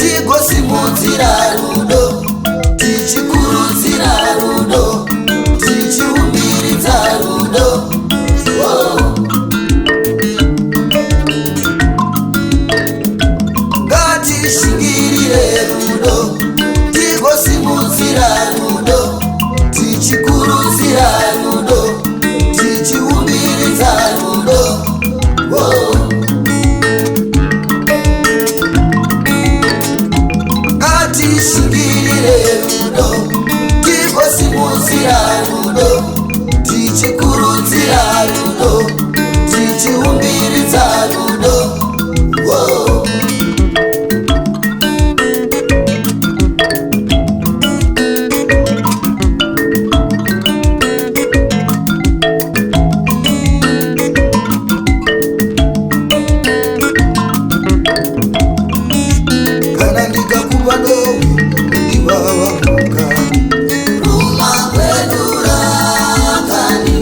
tigosimudzira rudo, tichikurudzira rudo, tichiumbiridza rudo. Ngatishingirire rudo, tigosimudzira rudo, tichikurudzira rudo, tichiumbiridza rudo. Ngatishingirire rudo, tigosimudzira rudo, tichikurudzira rudo, tichiumbiridza rudo. Kana ndikakupa dowe ndiwawa mukani, ruma kwedura kani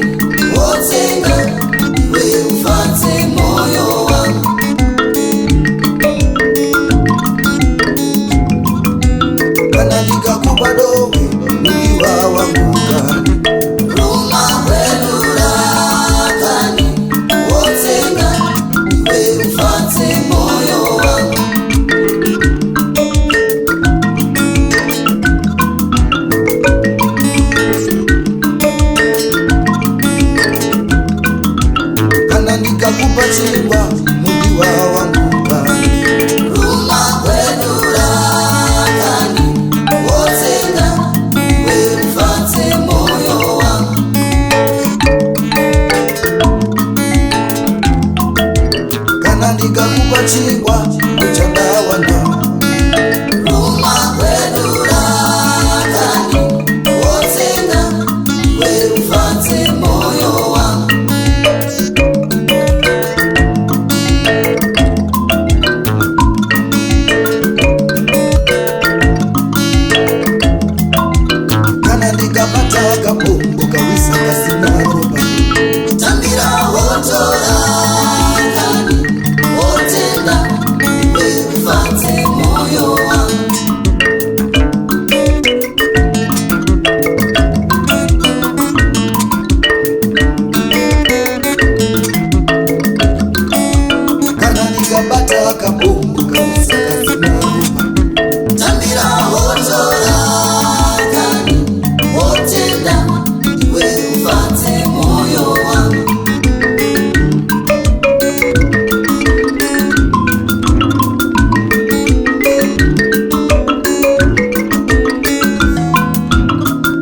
wotsenga iwe ufadze moyo wangu. Kana ndikakupa dowe ndiwawa mukani, ruma kwedura kani wotsenga iwe ufadze moyo wangu. Kana ndikakupa chingwa mudiwa wangu kani, ruma kwedura kani wotsenga iwe ufadze moyo wangu. Kana ndikakupa chingwa uchandawana, ruma kwedura kani wotsenga iwe ufadze moyo wangu. Kana ndikapata kabombo kawisa kasina roba, tambira wotora kani wotenda iwe ufadze moyo wangu. Kana ndikapata kabombo kawisa kasina roba, tambira wotora kani wotenda iwe ufadze moyo wangu.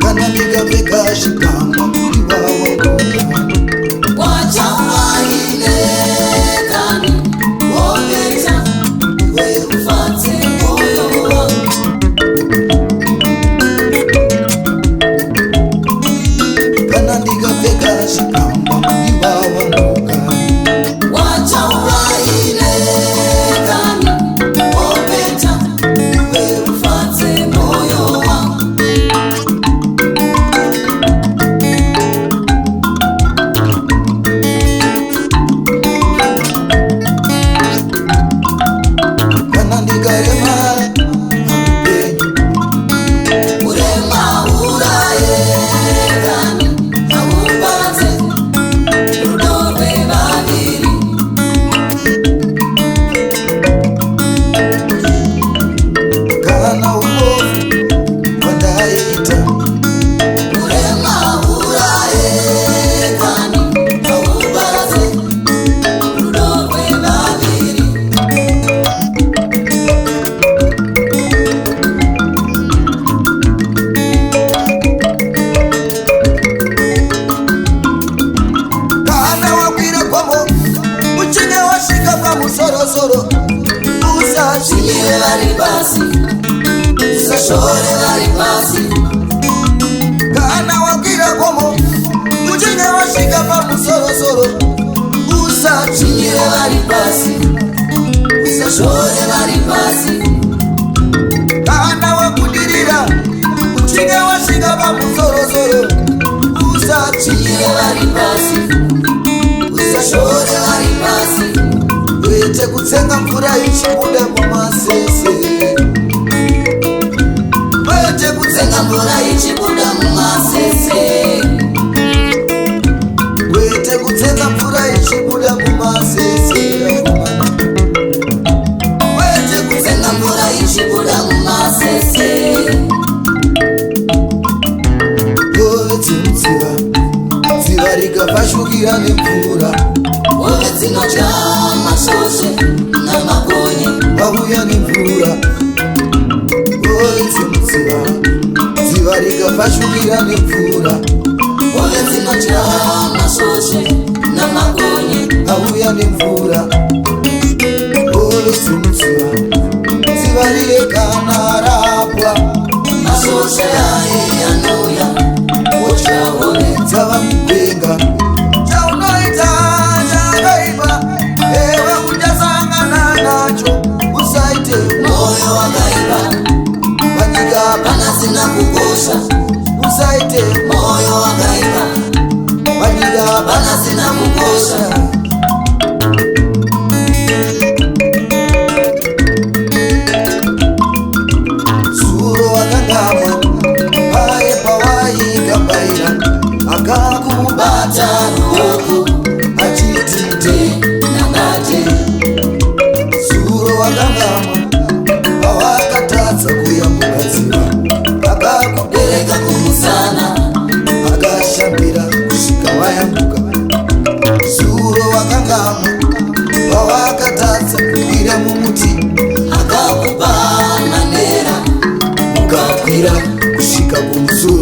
Kana ndikapfeka zvikamba mudiwa wangu kani, wachawaine kani wopeta iwe ufadze moyo wangu. Kana ndikapfeka zvikamba mudiwa wangu kani, wachawaine kani wopeta iwe ufadze moyo wangu. Kana ndikarema upenyu, urema uraye kani aumbatse rudo rwevaviri. Kana ubofu wandaita, urema uraye kani aumbatse rudo rwevaviri. Kana wakwira kwamo uchine wasvika pamusorosoro, usachinyire vari pasi, usashore vari pasi. Kana wakwira kwamo uchine wasvika pamusorosoro, usachinyire vari pasi, usashore vari pasi. Kana wakudirira uchine wasvika pamusorosoro, usachinyire vari pasi, usashore vari pasi. Uite kutsenga mvura ichibuda mumasese. ichibuda mumasese. Hove dzimudziva dziva rikafashukira nemvura, Hove dzinodya masvosve namakonye auya nemvura. Hove dzimudziva dziva rikafashukira nemvura, Hove dzinodya masvosve namakonye auya nemvura. Hove dzimudziva dziva rirekana rapwa, masvosve aye anouya odya hove. dzava mugwenga. Chaunoita chakaipa, ewe uchasangana nacho, usaite Moyo wakaipa panyika panasina kukosha. usaite Moyo wakaipa panyika panasina kukosha. Suro wakangamwa paye pawaikambaira, akakubata Ruoko achitite. nangate. Suro wakangamwa pawakatadza kuyambuka dziva, akakubereka Bereka kumusana akashambira kusvika wayambuka. Suro wakangamwa pawakatadza kukwira mumuti, akakupa manera ukakwira kusvika kumusuro.